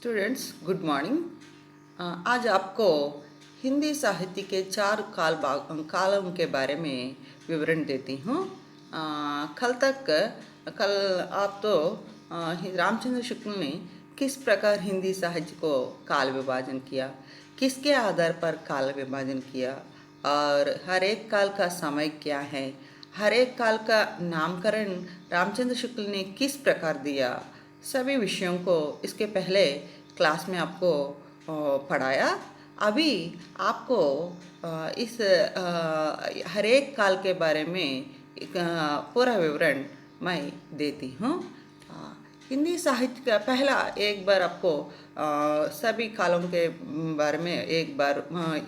Students good morning. आज आपको हिंदी साहित्य के चार कालों के बारे में विवरण देती हूँ। कल आप तो रामचंद्र शुक्ल ने किस प्रकार हिंदी साहित्य को काल विभाजन किया, किसके आधार पर काल विभाजन किया और हर एक काल का समय क्या है, हर एक काल का नामकरण रामचंद्र शुक्ल ने किस प्रकार दिया, सभी विषयों को इसके पहले क्लास में आपको पढ़ाया। अभी आपको इस हर एक काल के बारे में एक पूरा विवरण मैं देती हूँ। हिंदी साहित्य का पहला एक बार आपको सभी कालों के बारे में एक बार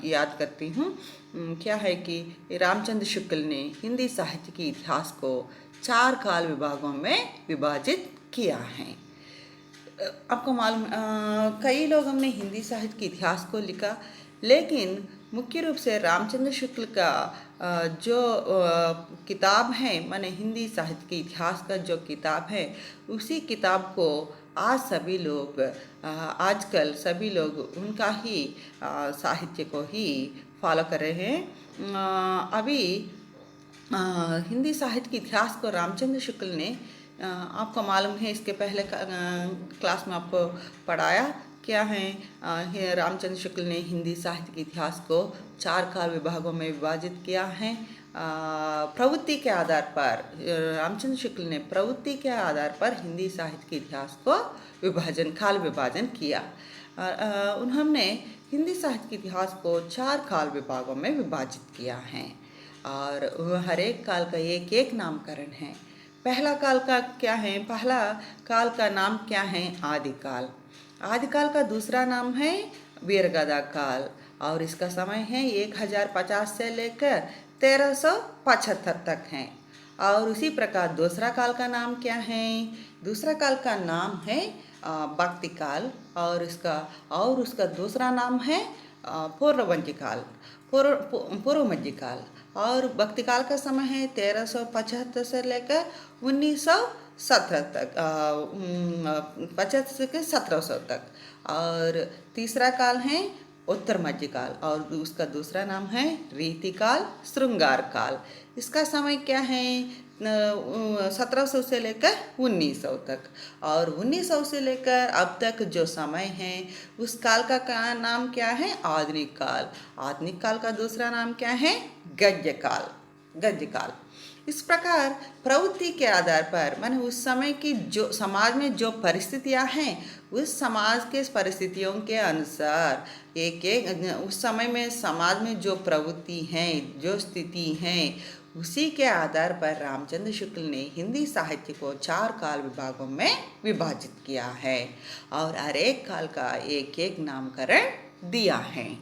याद करती हूँ। क्या है कि रामचंद्र शुक्ल ने हिंदी साहित्य के इतिहास को चार काल विभागों में विभाजित किया है। आपको मालूम कई लोग हमने हिंदी साहित्य के इतिहास को लिखा, लेकिन मुख्य रूप से रामचंद्र शुक्ल का जो किताब है, माने हिंदी साहित्य के इतिहास का जो किताब है, उसी किताब को आज सभी लोग आजकल सभी लोग उनका ही साहित्य को ही फॉलो कर रहे हैं। अभी हिंदी साहित्य के इतिहास को रामचंद्र शुक्ल ने आपको मालूम है, इसके पहले क्लास में आपको पढ़ाया क्या है। रामचंद्र शुक्ल ने हिंदी साहित्य के इतिहास को चार काल विभागों में विभाजित किया है। प्रवृत्ति के आधार पर रामचंद्र शुक्ल ने प्रवृत्ति के आधार पर हिंदी साहित्य के इतिहास को काल विभाजन किया। उन्होंने हिंदी साहित्य के इतिहास को चार काल विभागों में विभाजित किया है और हर एक काल का एक एक नामकरण है। पहला काल का क्या है? पहला काल का नाम क्या है? आदिकाल। आदिकाल का दूसरा नाम है वीरगाथा काल और इसका समय है 1050 से लेकर 1375 तक है। और उसी प्रकार दूसरा काल का नाम क्या है? दूसरा काल का नाम है भक्ति काल और उसका दूसरा नाम है पूर्ववंज्य काल, पूर्व मध्य काल। और भक्ति काल का समय है 1375 से लेकर 1917 तक, 75 से 1700 तक। और तीसरा काल है उत्तर मध्य काल और उसका दूसरा नाम है रीतिकाल, श्रृंगार काल। इसका समय क्या है? 1700 से लेकर 1900 तक। और 1900 से लेकर अब तक जो समय है उस काल का नाम क्या है? आधुनिक काल। आधुनिक काल का दूसरा नाम क्या है? गद्य काल। इस प्रकार प्रवृत्ति के आधार पर, माने उस समय की जो समाज में जो परिस्थितियां हैं, उस समाज के परिस्थितियों के अनुसार एक उस समय में समाज में जो प्रवृत्ति हैं, जो स्थिति हैं, उसी के आधार पर रामचंद्र शुक्ल ने हिंदी साहित्य को चार काल विभागों में विभाजित किया है और हर एक काल का एक एक नामकरण दिया है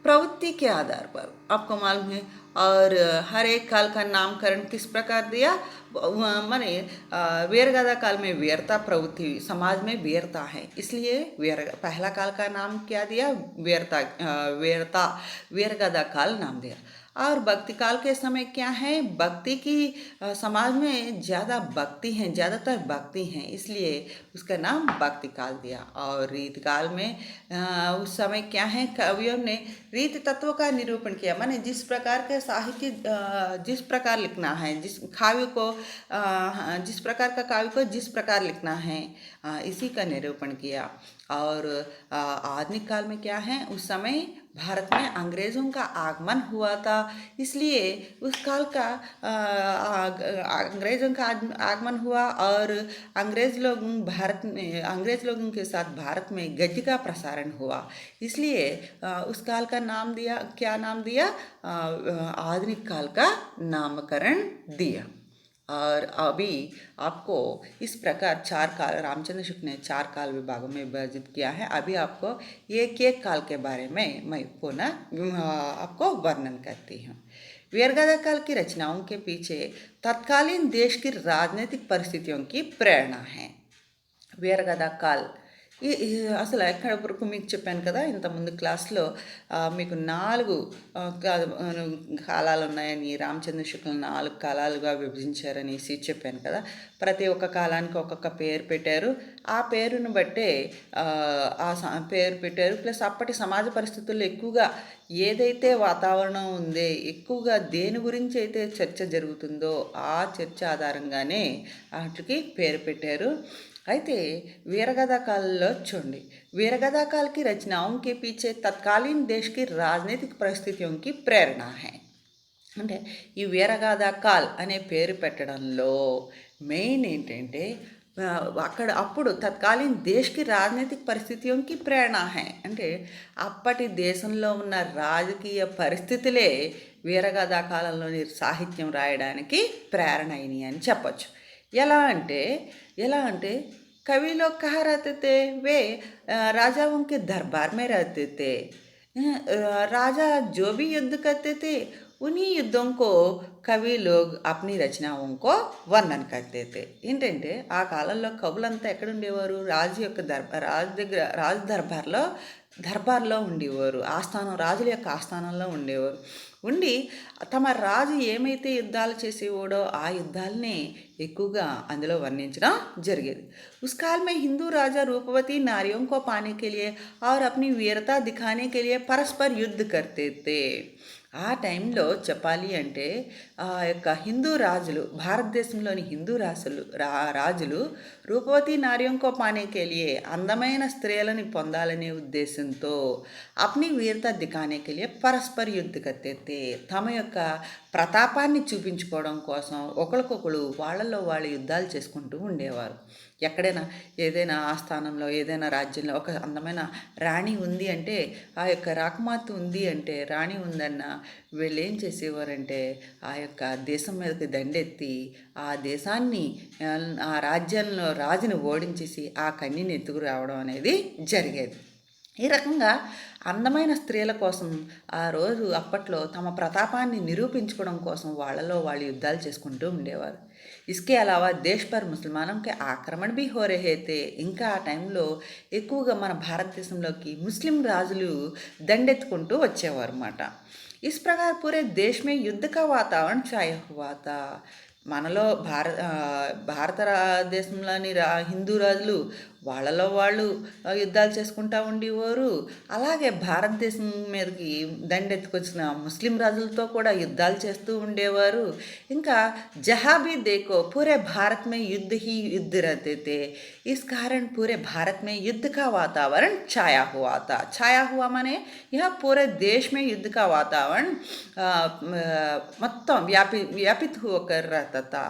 प्रवृत्ति के आधार पर, आपको मालूम है। और हर एक काल का नामकरण किस प्रकार दिया? माने वीरगाथा काल में वीरता प्रवृत्ति, समाज में वीरता है, इसलिए पहला काल का नाम क्या दिया? वीरगाथा काल नाम दिया। और भक्ति काल के समय क्या है? भक्ति की समाज में ज़्यादा भक्ति हैं, ज़्यादातर भक्ति हैं, इसलिए उसका नाम भक्ति काल दिया। और रीत काल में उस समय क्या है? कवियों ने रीत तत्व का निरूपण किया, माने जिस प्रकार के साहित्य जिस प्रकार लिखना है, जिस प्रकार का काव्य को जिस प्रकार लिखना है, इसी का निरूपण किया। और आधुनिक काल में क्या है? उस समय भारत में अंग्रेज़ों का आगमन हुआ था, इसलिए उस काल का अंग्रेज़ों का आगमन हुआ और अंग्रेज़ लोगों के साथ भारत में गद्य का प्रसारण हुआ, इसलिए उस काल का नाम दिया, क्या नाम दिया? आधुनिक काल का नामकरण दिया। और अभी आपको इस प्रकार चार काल रामचंद्र शुक्ल ने चार काल विभागों में विभाजित किया है। अभी आपको एक एक काल के बारे में मैं पुनः आपको वर्णन करती हूँ। वीरगाथा काल की रचनाओं के पीछे तत्कालीन देश की राजनीतिक परिस्थितियों की प्रेरणा है। वीरगाथा काल అసలు ఎక్కడి మీకు చెప్పాను కదా ఇంతకుముందు క్లాస్లో, మీకు 4 కాలాలు ఉన్నాయని, రామచంద్ర శుక్ల 4 కాలాలుగా విభజించారనేసి చెప్పాను కదా. ప్రతి ఒక్క కాలానికి ఒక్కొక్క పేరు పెట్టారు. ఆ పేరును బట్టే పేరు పెట్టారు. ప్లస్ అప్పటి సమాజ పరిస్థితుల్లో ఎక్కువగా ఏదైతే వాతావరణం ఉందే, ఎక్కువగా దేని గురించి అయితే చర్చ జరుగుతుందో ఆ చర్చ ఆధారంగానే వాటికి పేరు పెట్టారు. అయితే वीरगाथा काल చూడండి, वीरगाथा काल की रचनाओं के पीछे तत्कालीन देश की राजनीतिक परिस्थितियों की प्रेरणा है. అంటే ఈ వీరగాథ కాల్ అనే పేరు పెట్టడంలో మెయిన్ ఏంటంటే, అక్కడ అప్పుడు తత్కాలీన్ దేశ్కి రాజనైతిక పరిస్థితికి ప్రేరణ హై అంటే అప్పటి దేశంలో ఉన్న రాజకీయ పరిస్థితులే వీరగాథా కాలంలోని సాహిత్యం రాయడానికి ప్రేరణ అయినాయి అని చెప్పచ్చు. ఎలా అంటే कवि लोग कहाँ रहते थे? वे राजाओं के दरबार में रहते थे. राजा जो भी युद्ध करते थे उन्हीं युद्धों को కవి లోగ్ అప్ని రచనాओं వర్ణన करते थे. ఏంటంటే ఆ కాలంలో కవులంతా ఎక్కడ ఉండేవారు? రాజు యొక్క రాజు దర్బార్లో ఉండేవారు. రాజుల యొక్క ఆస్థానంలో ఉండేవారు. ఉండి తమ రాజు ఏమైతే యుద్ధాలు చేసేవాడో ఆ యుద్ధాలనే ఎక్కువగా అందులో వర్ణించడం జరిగేది. उस काल में हिंदू राजा रूपवती नारियों को पाने के लिए और अपनी वीरता दिखाने के लिए परस्पर युद्ध करते थे. ఆ టైంలో చెప్పాలి అంటే ఆ యొక్క హిందూ రాజులు, భారతదేశంలోని హిందూ రాజులు రూపవతి నార్యంకో పానేకే లియే అందమైన స్త్రీలని పొందాలనే ఉద్దేశంతో అప్ని వీరత దిఖానేకే లియే పరస్పర యుద్ధ కర్తే. తమ యొక్క ప్రతాపాన్ని చూపించుకోవడం కోసం ఒకరికొకరు వాళ్ళల్లో వాళ్ళు యుద్ధాలు చేసుకుంటూ ఉండేవారు. ఎక్కడైనా ఏదైనా ఆస్థానంలో ఏదైనా రాజ్యంలో ఒక అందమైన రాణి ఉంది అంటే, ఆ యొక్క రాకుమార్తె ఉంది అంటే, రాణి ఉందన్న వీళ్ళు ఏం చేసేవారంటే ఆ యొక్క దేశం మీదకి దండెత్తి ఆ దేశాన్ని, ఆ రాజ్యంలో రాజుని ఓడించేసి ఆ కన్యని ఎత్తుకురావడం అనేది జరిగేది. ఈ రకంగా అందమైన స్త్రీల కోసం ఆ రోజు అప్పట్లో తమ ప్రతాపాన్ని నిరూపించుకోవడం కోసం వాళ్ళలో వాళ్ళు యుద్ధాలు చేసుకుంటూ ఉండేవారు. इसके अलावा देश पर मुसलमानों के आक्रमण भी हो रहे थे. ఇంకా ఆ టైంలో ఎక్కువగా మన భారతదేశంలోకి ముస్లిం రాజులు దండెత్తుకుంటూ వచ్చేవారు అన్నమాట. इस प्रकार पूरे देश में युद्ध का वातावरण छाया हुआ था. మనలో భారతదేశంలోని హిందూ రాజులు వాళ్ళలో వాళ్ళు యుద్ధాలు చేసుకుంటూ ఉండేవారు. అలాగే భారతదేశం మీదకి దండెత్తుకొచ్చిన ముస్లిం రాజులతో కూడా యుద్ధాలు చేస్తూ ఉండేవారు. ఇంకా जहाँ भी देखो पूरे भारत में युद्ध ही युद्ध रहते थे. इस कारण पूरे भारत में युद्ध का वातावरण छाया हुआ था. छाया हुआ माने यह पूरे देश में युद्ध का वातावरण మొత్తం వ్యాపిत होकर रहता था.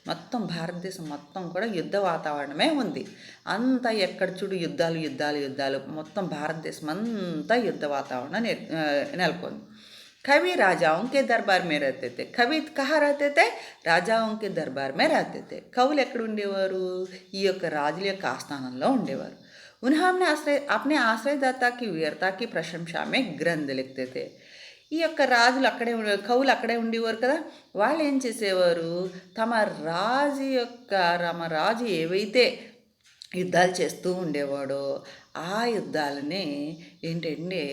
మొత్తం భారతదేశం మొత్తం కూడా యుద్ధ వాతావరణమే ఉంది. అంతా ఎక్కడ చూడు యుద్ధాలు మొత్తం భారతదేశం అంతా యుద్ధ వాతావరణం నెలకొంది. कवि राजाओं के दरबार में रहते थे. कवि कहाँ रहते थे? రాజాओं के दरबार में रहते थे. కవులు ఎక్కడ ఉండేవారు? ఈ యొక్క రాజుల యొక్క ఆస్థానంలో ఉండేవారు. उन्होंने अपने आश्रयदाता की वीरता की प्रशंसा में ग्रंथ लिखते थे. ఈ యొక్క రాజులు కవులు అక్కడే ఉండేవారు కదా. వాళ్ళు ఏం చేసేవారు? తమ రాజు ఏవైతే యుద్ధాలు చేస్తూ ఉండేవాడో ఆ యుద్ధాలనే ఏంటంటే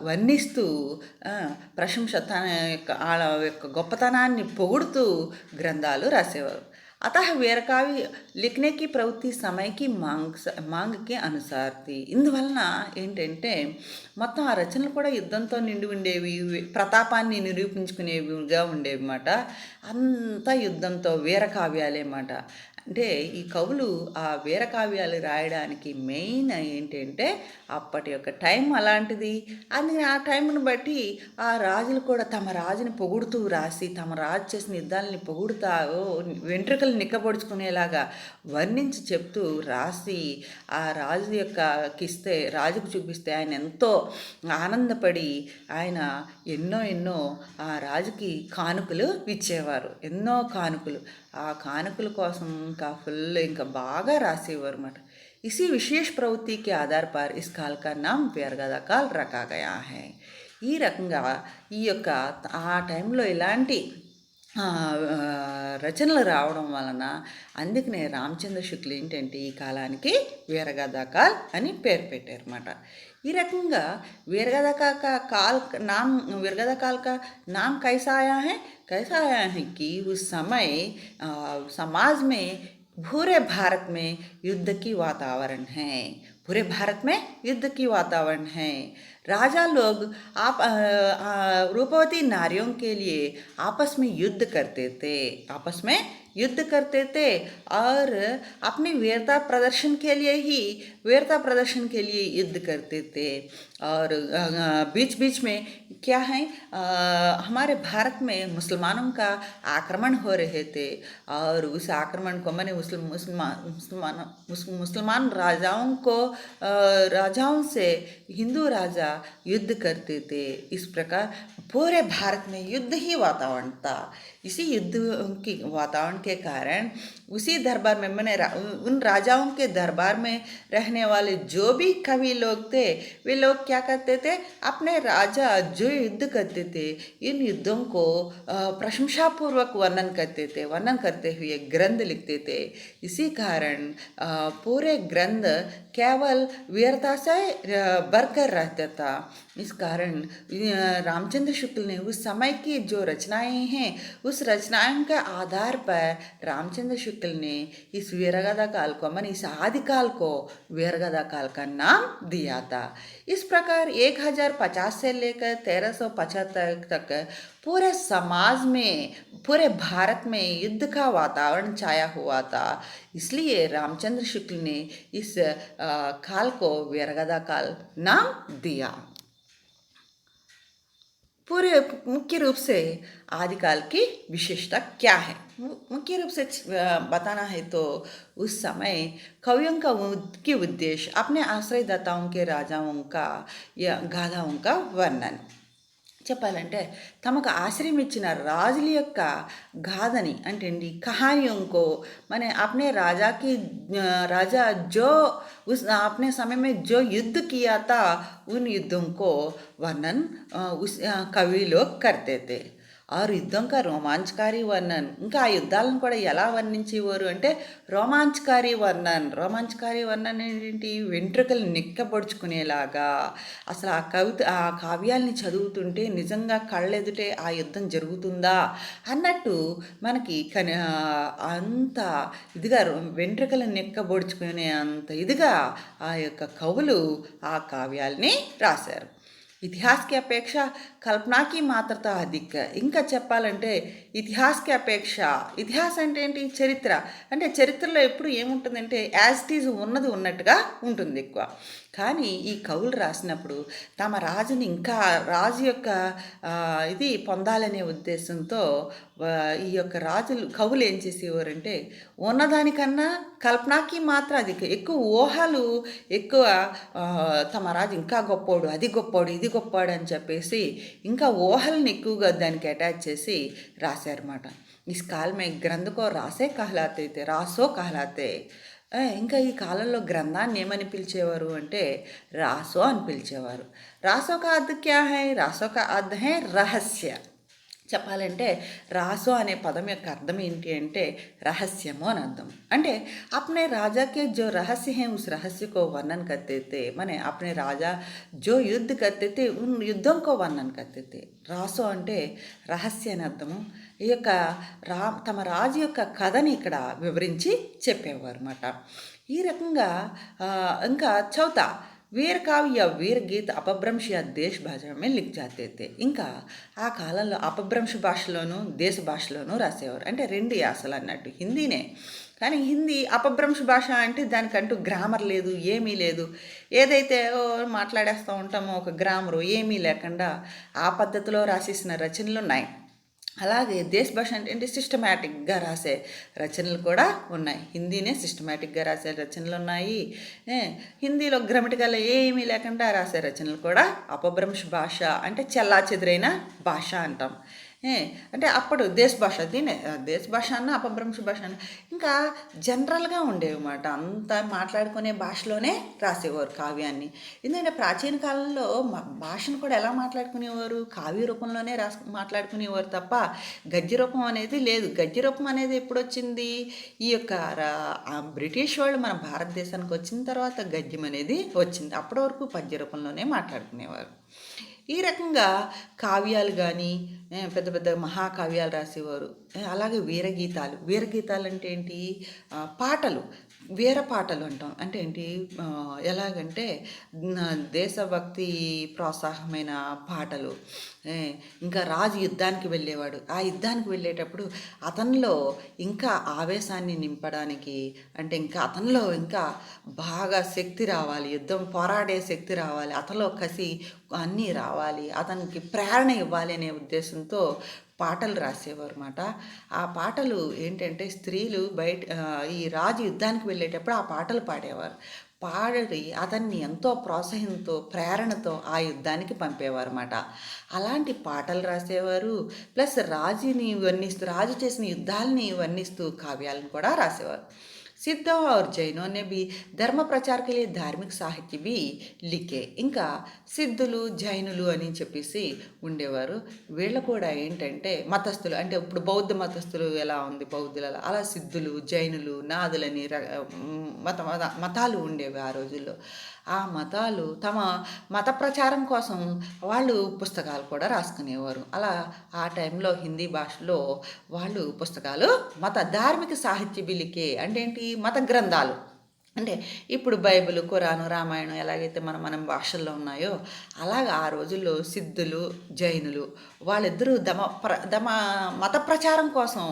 వర్ణిస్తూ ప్రశంస తన యొక్క వాళ్ళ యొక్క గొప్పతనాన్ని పొగుడుతూ గ్రంథాలు రాసేవారు. अतः वीर काव्य लिखने की प्रवृत्ति समय की मांग के अनुसार थी. ఇందువలన ఏంటంటే మొత్తం ఆ రచనలు కూడా యుద్ధంతో నిండి ఉండేవి, ప్రతాపాన్ని నిరూపించుకునేవిగా ఉండేవి అన్నమాట. అంతా యుద్ధంతో వీరకావ్యాలే అన్నమాట. అంటే ఈ కవులు ఆ వీరకావ్యాలు రాయడానికి మెయిన్ ఏంటంటే అప్పటి యొక్క టైం అలాంటిది. అందుకని ఆ టైంను బట్టి ఆ రాజులు కూడా తమ రాజుని పొగుడుతూ రాసి, తమ రాజు చేసిన యుద్ధాలని పొగుడుతా వెంట్రుకలు నిక్కబొడుచుకునేలాగా వర్ణించి చెప్తూ రాసి ఆ రాజు యొక్క రాజుకు చూపిస్తే ఆయన ఎంతో ఆనందపడి ఆయన ఎన్నో ఆ రాజుకి కానుకలు ఇచ్చేవారు. ఎన్నో కానుకలు. ఆ కానుకల కోసం ఇంకా బాగా రాసేవారు అన్నమాట. इसी विशेष प्रवृत्ति के आधार पर इस काल का नाम वीरगाथा काल रखा गया है. ఈ రకంగా ఈ యొక్క ఆ టైంలో ఇలాంటి రచనలు రావడం వలన అందుకనే రామచంద్ర శుక్లు ఏంటంటే ఈ కాలానికి వీరగాథా కాల్ అని పేరు పెట్టారన్నమాట. ఈ రకంగా वीरगाथा का काल नाम वीरगाथा काल का नाम कैसा आया है कि उस समय समाज में पूरे भारत में युद्ध की वातावरण है। पूरे भारत में युद्ध की वातावरण है। राजा लोग आप रूपवती नारियों के लिए आपस में युद्ध करते थे, आपस में युद्ध करते थे और अपनी वीरता प्रदर्शन के लिए युद्ध करते थे। और बीच बीच में क्या है, हमारे भारत में मुसलमानों का आक्रमण हो रहे थे और उस आक्रमण को मैंने मुसलमान राजाओं से हिंदू राजा युद्ध करते थे। इस प्रकार पूरे भारत में युद्ध ही वातावरण था। इसी युद्ध की वातावरण के कारण उसी दरबार में मैंने उन राजाओं के दरबार में रहने वाले जो भी कवि लोग थे वे लोग क्या करते थे, अपने राजा जो युद्ध करते थे इन युद्धों को प्रशंसापूर्वक वर्णन करते हुए ग्रंथ लिखते थे। इसी कारण पूरे ग्रंथ केवल वीरता से भरकर रहता था। इस कारण रामचंद्र शुक्ल ने उस समय की जो रचनाएं हैं उस रचनाओं के आधार पर रामचंद्र शुक्ल ने इस वीरगाथा काल को इस आदिकाल को वीरगाथा काल का नाम दिया था। इस प्रकार 1050 से लेकर 1375 तक पूरे समाज में, पूरे भारत में युद्ध का वातावरण छाया हुआ था। इसलिए रामचंद्र शुक्ल ने इस काल को वीरगाथा काल नाम दिया। पूरे मुख्य रूप से आदिकाल की विशेषता क्या है, मुख्य रूप से बताना है तो उस समय कवियों का मुख्य उद्देश्य अपने आश्रयदाताओं के राजाओं का या गाथाओं का वर्णन చెప్పాలంటే తమకు ఆశ్రయం ఇచ్చిన రాజుల యొక్క గాథని అంటే కహానిयों को मैंने अपने राजा जो उस अपने समय में जो युद्ध किया था उन युद्धों को वर्णन उस कवि लोग करते थे। और యుద్ధం का రోమాంచకారి వర్ణన్, ఇంకా ఆ యుద్ధాలను కూడా ఎలా వర్ణించేవారు అంటే రోమాంచకారి వర్ణన్ ఏంటి, వెంట్రుకలు నిక్కబొడుచుకునేలాగా అసలు ఆ కావ్యాల్ని చదువుతుంటే నిజంగా కళ్ళెదుటే ఆ యుద్ధం జరుగుతుందా అన్నట్టు మనకి అంత ఇదిగా వెంట్రుకలు నిక్కబొడుచుకునే అంత ఇదిగా ఆ యొక్క కవులు ఆ కావ్యాల్ని రాశారు। इतिहास की अपेक्षा कल्पना की मात्रता अधिक। ఇంకా చెప్పాలంటే ఇతిహాస్కి అపేక్ష, ఇతిహాసం అంటే ఏంటి, చరిత్ర అంటే చరిత్రలో ఎప్పుడు ఏముంటుందంటే యాజ్ ఇట్ ఈజ్ ఉన్నది ఉన్నట్టుగా ఉంటుంది ఎక్కువ. కానీ ఈ కవులు రాసినప్పుడు తమ రాజుని ఇంకా రాజు యొక్క ఇది పొందాలనే ఉద్దేశంతో ఈ యొక్క కవులు ఏం చేసేవారంటే ఉన్నదానికన్నా కల్పనాకి మాత్రం అది ఎక్కువ ఊహలు ఎక్కువ, తమ రాజు ఇంకా గొప్పోడు, అది గొప్పోడు, ఇది గొప్పోడు అని చెప్పేసి ఇంకా ఊహలను ఎక్కువగా దానికి అటాచ్ చేసి రాశారన్నమాట। इस काल में ग्रंथ को रासो कहलाते। ఇంకా ఈ కాలంలో గ్రంథాన్ని ఏమని పిలిచేవారు అంటే రాసో అని పిలిచేవారు। రాసో కా అర్థ క్యా హై, రాసో కా అర్థ హై రహస్య। చెప్పాలంటే రాసో అనే పదం యొక్క అర్థం ఏంటి అంటే రహస్యము అని అర్థం। అంటే अपने राजा के जो रहस्य हैं उस रहस्य को वर्णन करते थे। माने अपने राजा जो युद्ध करते थे उन युद्धों को वर्णन करते थे। రాసో అంటే రహస్య అని అర్థము। ఈ యొక్క తమ రాజు యొక్క కథని ఇక్కడ వివరించి చెప్పేవారు అన్నమాట। ఈ రకంగా ఇంకా చౌతా वीर काव्य या वीर गीत अपभ्रंश या देश भाषा में लिख जाते थे। ఇంకా ఆ కాలంలో అపభ్రంశ భాషలోను దేశ భాషలోను రాసేవారు। అంటే రెండు యాసలు అన్నట్టు హిందీనే, కానీ హిందీ అపభ్రంశ భాష అంటే దానికంటూ గ్రామర్ లేదు, ఏమీ లేదు, ఏదైతే మాట్లాడేస్తూ ఉంటామో ఒక గ్రామరు ఏమీ లేకుండా ఆ పద్ధతిలో రాసేసిన రచనలు ఉన్నాయి। అలాగే దేశ భాష అంటే సిస్టమేటిక్గా రాసే రచనలు కూడా ఉన్నాయి। హిందీనే సిస్టమేటిక్గా రాసే రచనలు ఉన్నాయి, హిందీలో గ్రామటికల్ ఏమీ లేకుండా రాసే రచనలు కూడా అపభ్రంశ భాష అంటే చెల్లా చెదురైన భాష అంటాం। ఏ, అంటే అప్పుడు దేశ భాష దీనే దేశ భాష అన్న అపభ్రంశ భాష అన్న ఇంకా జనరల్గా ఉండేవి అన్నమాట. అంతా మాట్లాడుకునే భాషలోనే రాసేవారు కావ్యాన్ని. ఎందుకంటే ప్రాచీన కాలంలో భాషను కూడా ఎలా మాట్లాడుకునేవారు, కావ్య రూపంలోనే మాట్లాడుకునేవారు తప్ప గద్య రూపం అనేది లేదు. గద్య రూపం అనేది ఎప్పుడు వచ్చింది, ఈ యొక్క బ్రిటిష్ వాళ్ళు మన భారతదేశానికి వచ్చిన తర్వాత గద్యం అనేది వచ్చింది. అప్పటి వరకు పద్య రూపంలోనే మాట్లాడుకునేవారు. ఈ రకంగా కావ్యాలు కానీ పెద్ద పెద్ద మహాకావ్యాలు రాసేవారు. అలాగే వీరగీతాలు అంటే ఏంటి, పాటలు, వీర పాటలు అంటాం. అంటే ఏంటి, ఎలాగంటే దేశభక్తి ప్రోత్సాహమైన పాటలు. ఇంకా రాజు యుద్ధానికి వెళ్ళేవాడు, ఆ యుద్ధానికి వెళ్ళేటప్పుడు అతనిలో ఇంకా ఆవేశాన్ని నింపడానికి, అంటే ఇంకా అతనిలో ఇంకా బాగా శక్తి రావాలి, యుద్ధం పోరాడే శక్తి రావాలి, అతనిలో కసి అన్నీ రావాలి, అతనికి ప్రేరణ ఇవ్వాలి అనే ఉద్దేశంతో పాటలు రాసేవారు అన్నమాట. ఆ పాటలు ఏంటంటే స్త్రీలు ఈ రాజు యుద్ధానికి వెళ్ళేటప్పుడు ఆ పాటలు పాడేవారు. పాడి అతన్ని ఎంతో ప్రోత్సాహంతో ప్రేరణతో ఆ యుద్ధానికి పంపేవారు అన్నమాట. అలాంటి పాటలు రాసేవారు. ప్లస్ రాజు చేసిన యుద్ధాలని వర్ణిస్తూ కావ్యాలను కూడా రాసేవారు. सिद्धों और जैनों ने भी ధర్మ ప్రచార के लिए धार्मिक साहित्य भी लिखे. ఇంకా సిద్ధులు జైనులు అని చెప్పేసి ఉండేవారు. వీళ్ళు కూడా ఏంటంటే మతస్థులు, అంటే ఇప్పుడు బౌద్ధ మతస్థులు ఎలా ఉంది బౌద్ధులు అలా సిద్ధులు జైనులు నాదులని మతాలు ఉండేవి ఆ రోజుల్లో. ఆ మతాలు తమ మత ప్రచారం కోసం వాళ్ళు పుస్తకాలు కూడా రాసుకునేవారు. అలా ఆ టైంలో హిందీ భాషలో వాళ్ళు పుస్తకాలు ధార్మిక సాహిత్య బిలికే అంటే ఏంటి, మత గ్రంథాలు. అంటే ఇప్పుడు బైబిల్ ఖురాను రామాయణం ఎలాగైతే మన భాషల్లో ఉన్నాయో అలాగ ఆ రోజుల్లో సిద్ధులు జైనులు వాళ్ళిద్దరూ తమ మత ప్రచారం కోసం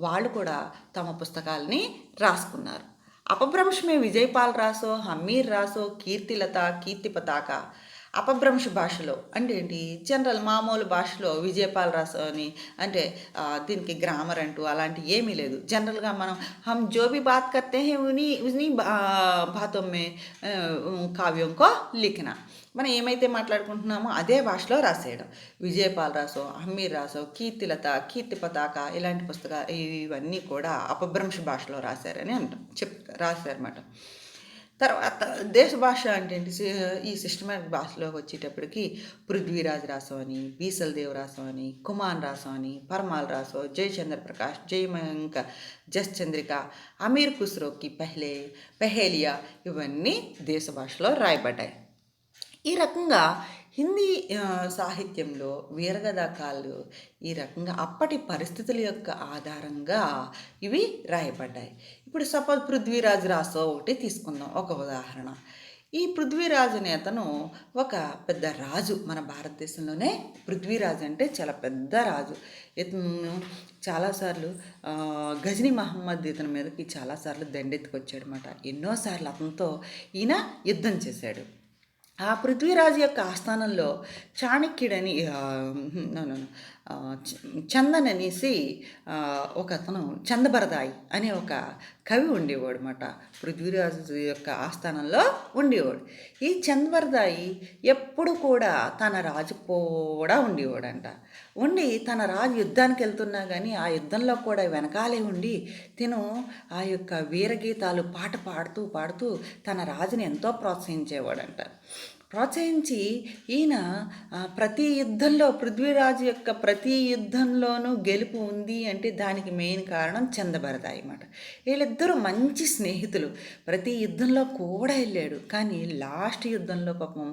వాళ్ళు కూడా తమ పుస్తకాలని రాసుకున్నారు. अपभ्रंश में विजयपाल रासो हमीर रासो కీర్తిలత కీర్తి పతాక అపభ్రంశ భాషలో అంటే ఏంటి, జనరల్ మామూలు భాషలో విజయపాల్ రాసో అని అంటే దీనికి గ్రామర్ అంటూ అలాంటి ఏమీ లేదు. జనరల్గా మనం హమ్ జో భీ బాత్ కర్తే హై ఉనీ బాతోं में కావ్యం కో లిఖనా, మనం ఏమైతే మాట్లాడుకుంటున్నామో అదే భాషలో రాసేయడం. విజయపాల్ రాసో హమ్మీర్ రాసో కీర్తిలత కీర్తి పతాక ఇలాంటి పుస్తకాలు ఇవన్నీ కూడా అపభ్రంశ భాషలో రాశారని రాశారన్నమాట. తర్వాత దేశ భాష అంటే ఈ సిస్టమేటిక్ భాషలోకి వచ్చేటప్పటికి పృథ్వీరాజ్ రాసో అని, బీసల్ దేవ్ రాసో అని, కుమాన్ రాసో అని, పరమాల్ రాసో, జయచంద్ర ప్రకాష్, జయమయంక, జస్ చంద్రిక, అమీర్ ఖుస్రోకి పహేలియా ఇవన్నీ దేశ భాషలో రాయబడ్డాయి. ఈ రకంగా హిందీ సాహిత్యంలో వీరగదాకాలు ఈ రకంగా అప్పటి పరిస్థితుల యొక్క ఆధారంగా ఇవి రాయబడ్డాయి. ఇప్పుడు సపోజ్ పృథ్వీరాజ్ రాసో ఒకటి తీసుకుందాం, ఒక ఉదాహరణ. ఈ పృథ్వీరాజు అనే అతను ఒక పెద్ద రాజు. మన భారతదేశంలోనే పృథ్వీరాజు అంటే చాలా పెద్ద రాజు. ఇతను చాలాసార్లు గజనీ మహమ్మద్ ఇతని మీదకి చాలాసార్లు దండెత్తుకొచ్చాడు అనమాట. ఎన్నోసార్లు అతనితో ఈయన యుద్ధం చేశాడు. ఆ పృథ్వీరాజు యొక్క ఆస్థానంలో చాణక్యుడని చందన్ అనేసి ఒక అతను చందబరదాయి అనే ఒక కవి ఉండేవాడు అన్నమాట. పృథ్వీరాజు యొక్క ఆస్థానంలో ఉండేవాడు. ఈ చందబరదాయి ఎప్పుడు కూడా తన రాజు కూడా ఉండేవాడంట. ఉండి తన రాజు యుద్ధానికి వెళ్తున్నా కానీ ఆ యుద్ధంలో కూడా వెనకాలే ఉండి తిను ఆ యొక్క వీరగీతాలు పాట పాడుతూ తన రాజుని ఎంతో ప్రోత్సహించేవాడంట. ప్రోత్సహించి ఈయన ప్రతి యుద్ధంలో పృథ్వీరాజు యొక్క ప్రతి యుద్ధంలోనూ గెలుపు ఉంది అంటే దానికి మెయిన్ కారణం చందబరదాయి అన్నమాట. వీళ్ళిద్దరూ మంచి స్నేహితులు. ప్రతి యుద్ధంలో కూడా వెళ్ళాడు, కానీ లాస్ట్ యుద్ధంలో పాపం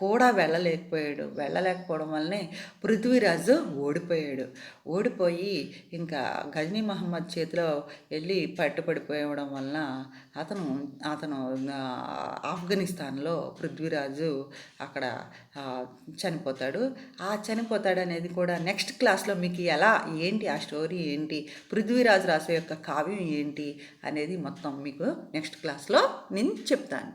కూడా వెళ్ళలేకపోవడం వల్లనే పృథ్వీరాజు ఓడిపోయి ఇంకా గజనీ మహమ్మద్ చేతిలో వెళ్ళి పట్టుపడిపోవడం వలన అతను ఆఫ్ఘనిస్తాన్లో పృథ్వీరాజు అక్కడ చనిపోతాడు అనేది కూడా నెక్స్ట్ క్లాస్లో మీకు ఏంటి ఆ స్టోరీ ఏంటి, పృథ్వీరాజు రాసే యొక్క కావ్యం ఏంటి అనేది మొత్తం మీకు నెక్స్ట్ క్లాస్లో నేను చెప్తాను.